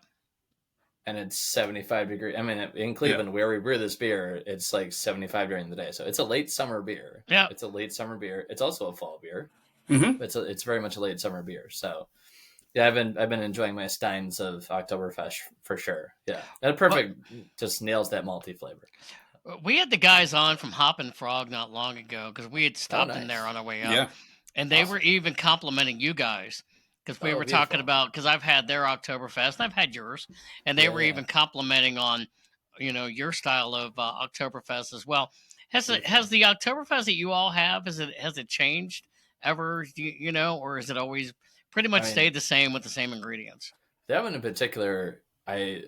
[SPEAKER 5] And it's 75 degrees. I mean, in Cleveland, where we brew this beer, it's like 75 during the day. So it's a late summer beer.
[SPEAKER 3] Yeah,
[SPEAKER 5] it's a late summer beer. It's also a fall beer.
[SPEAKER 4] Mm-hmm.
[SPEAKER 5] It's very much a late summer beer. So. Yeah, I've been enjoying my steins of Oktoberfest for sure. Yeah, that perfect just nails that malty flavor.
[SPEAKER 3] We had the guys on from Hop and Frog not long ago because we had stopped in there on our way up.
[SPEAKER 4] Yeah,
[SPEAKER 3] and they were even complimenting you guys because we were talking about, because I've had their Oktoberfest and I've had yours, and they were even complimenting on your style of Oktoberfest as well. Has the Oktoberfest that you all have has it changed ever? Or is it always pretty much stayed the same with the same ingredients?
[SPEAKER 5] That one in particular, I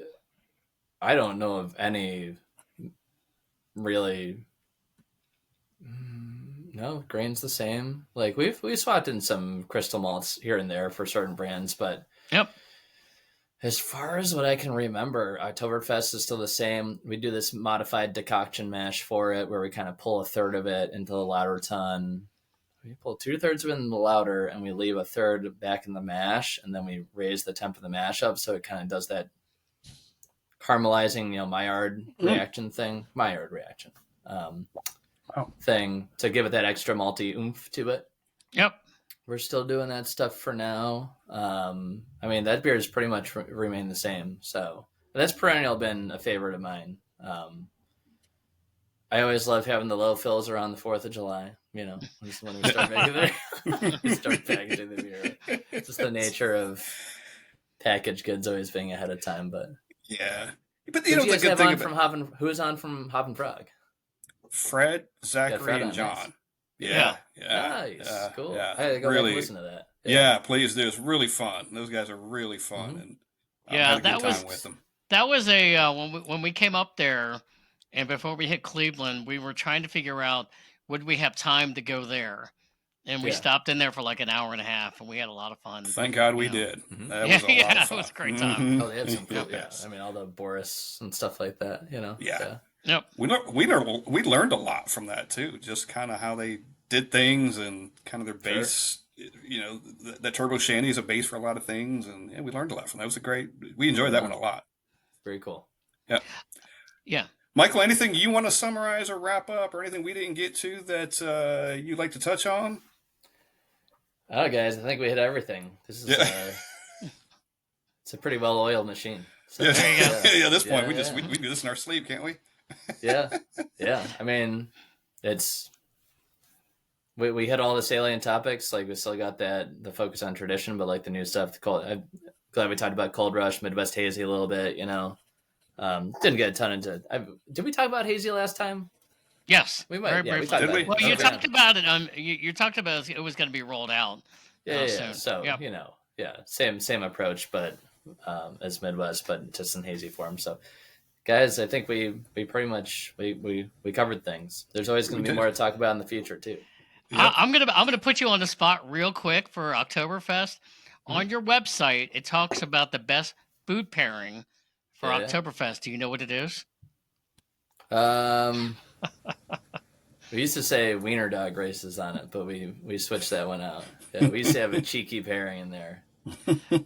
[SPEAKER 5] don't know of any really. No, grain's the same. Like we've swapped in some crystal malts here and there for certain brands, but as far as what I can remember, Oktoberfest is still the same. We do this modified decoction mash for it, where we kind of pull a third of it into the lauter tun. We pull 2/3 of it in the lauter, and we leave a third back in the mash, and then we raise the temp of the mash up, so it kind of does that caramelizing, Maillard reaction thing. Maillard reaction thing to give it that extra malty oomph to it.
[SPEAKER 3] Yep.
[SPEAKER 5] We're still doing that stuff for now. I mean, that beer has pretty much remained the same, so that's perennial been a favorite of mine. I always love having the low fills around the 4th of July. When we start packaging the beer. It's just the nature of packaged goods always being ahead of time. But
[SPEAKER 4] yeah, but
[SPEAKER 5] you guys have on from Hop who's on from Hop and Prague?
[SPEAKER 4] Fred, Zachary, and John.
[SPEAKER 3] Yeah.
[SPEAKER 5] Nice, cool.
[SPEAKER 4] Yeah.
[SPEAKER 5] I gotta go
[SPEAKER 4] really,
[SPEAKER 5] back and listen to that.
[SPEAKER 4] Yeah, please do. It's really fun. Those guys are really fun, and had a good time with them.
[SPEAKER 3] That was a when we came up there, and before we hit Cleveland, we were trying to figure out, would we have time to go there? And we stopped in there for like an hour and a half, and we had a lot of fun.
[SPEAKER 4] Thank God we did. That was a lot of fun.
[SPEAKER 3] It was a great time.
[SPEAKER 5] Oh, they had some cool, I mean, all the Boris and stuff like that,
[SPEAKER 4] Yeah.
[SPEAKER 3] Yep.
[SPEAKER 4] We learned a lot from that too. Just kind of how they did things and kind of their base that turbo shandy is a base for a lot of things, and we learned a lot from that. It was we enjoyed that one a lot.
[SPEAKER 5] Very cool.
[SPEAKER 4] Yeah.
[SPEAKER 3] Yeah.
[SPEAKER 4] Michael, anything you want to summarize or wrap up, or anything we didn't get to that you'd like to touch on?
[SPEAKER 5] Oh, guys, I think we hit everything. This is it's a pretty well-oiled machine. So,
[SPEAKER 4] Yeah.
[SPEAKER 3] There you go.
[SPEAKER 4] Yeah, at this point,
[SPEAKER 5] Yeah,
[SPEAKER 4] we do this in our sleep, can't we?
[SPEAKER 5] yeah. I mean, we hit all the salient topics. Like, we still got the focus on tradition, but like the new stuff. I'm glad we talked about Cold Rush, Midwest Hazy a little bit. Didn't get a ton into. Did we talk about hazy last time?
[SPEAKER 3] Yes.
[SPEAKER 5] We might.
[SPEAKER 3] Very
[SPEAKER 5] Yeah, we
[SPEAKER 3] briefly.
[SPEAKER 5] talked
[SPEAKER 4] Did
[SPEAKER 5] about
[SPEAKER 4] we?
[SPEAKER 5] it.
[SPEAKER 3] Well, you
[SPEAKER 5] Okay.
[SPEAKER 3] talked about it. You talked about it was going to be rolled out.
[SPEAKER 5] Yeah.
[SPEAKER 3] soon.
[SPEAKER 5] So
[SPEAKER 3] Yep.
[SPEAKER 5] same approach, but as Midwest, but just in hazy form. So, guys, I think we pretty much we covered things. There's always going to be more to talk about in the future too.
[SPEAKER 4] Yep.
[SPEAKER 3] I'm gonna put you on the spot real quick for Oktoberfest. On your website, it talks about the best food pairing for
[SPEAKER 5] Yeah.
[SPEAKER 3] Oktoberfest. Do you know what it is?
[SPEAKER 5] We used to say wiener dog races on it, but we switched that one out. Yeah, we used to have a cheeky pairing in there: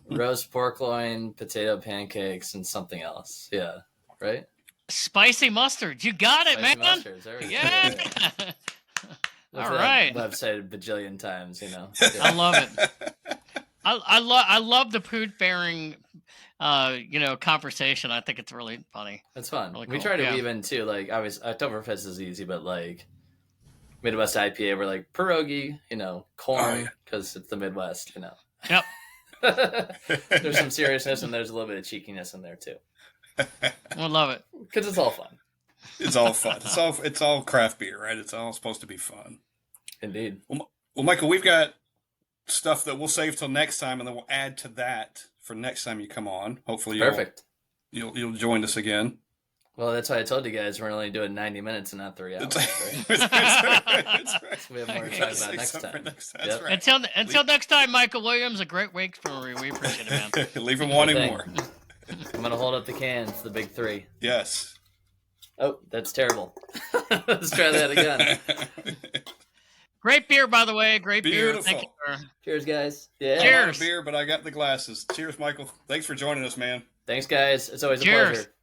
[SPEAKER 5] roast pork loin, potato pancakes, and something else. Yeah, right.
[SPEAKER 3] Spicy mustard. You got it,
[SPEAKER 5] Spicy
[SPEAKER 3] man.
[SPEAKER 5] mustards, there we go.
[SPEAKER 3] Yeah.
[SPEAKER 5] Looked
[SPEAKER 3] All
[SPEAKER 5] at
[SPEAKER 3] right.
[SPEAKER 5] that website a bajillion times.
[SPEAKER 3] I love it. I love the food pairing, conversation. I think it's really funny.
[SPEAKER 5] That's fun.
[SPEAKER 3] Really
[SPEAKER 5] We
[SPEAKER 3] cool.
[SPEAKER 5] try to
[SPEAKER 3] Yeah.
[SPEAKER 5] weave in too. Like, Oktoberfest is easy, but like Midwest IPA, we're like pierogi, corn, because it's the Midwest.
[SPEAKER 3] Yep.
[SPEAKER 5] There's some seriousness and there's a little bit of cheekiness in there too,
[SPEAKER 3] I love it.
[SPEAKER 5] because it's all fun.
[SPEAKER 4] It's all fun. It's all craft beer, right? It's all supposed to be fun.
[SPEAKER 5] Indeed.
[SPEAKER 4] Well, Michael, we've got stuff that we'll save till next time, and then we'll add to that for next time you come on. Hopefully,
[SPEAKER 5] Perfect.
[SPEAKER 4] You'll join us again.
[SPEAKER 5] Well, that's why I told you guys we're only doing 90 minutes and not 3 hours. Right?
[SPEAKER 4] That's right.
[SPEAKER 5] So we have more to talk about next time.
[SPEAKER 4] That's
[SPEAKER 5] Yep.
[SPEAKER 4] right.
[SPEAKER 3] Until next time, Michael Williams, a Great Lakes Brewery. We appreciate it, man.
[SPEAKER 4] Leave them wanting
[SPEAKER 5] Thing.
[SPEAKER 4] more.
[SPEAKER 5] I'm gonna hold up the cans, the big three.
[SPEAKER 4] Yes.
[SPEAKER 5] Oh, that's terrible. Let's try that again.
[SPEAKER 3] Great beer, by the way. Great beer.
[SPEAKER 4] Beautiful.
[SPEAKER 3] Thank you.
[SPEAKER 5] Cheers, guys. Yeah.
[SPEAKER 4] I'm out
[SPEAKER 3] Cheers.
[SPEAKER 4] of beer, but I got the glasses. Cheers, Michael. Thanks for joining us, man.
[SPEAKER 5] Thanks, guys. It's always a
[SPEAKER 3] Cheers.
[SPEAKER 5] pleasure.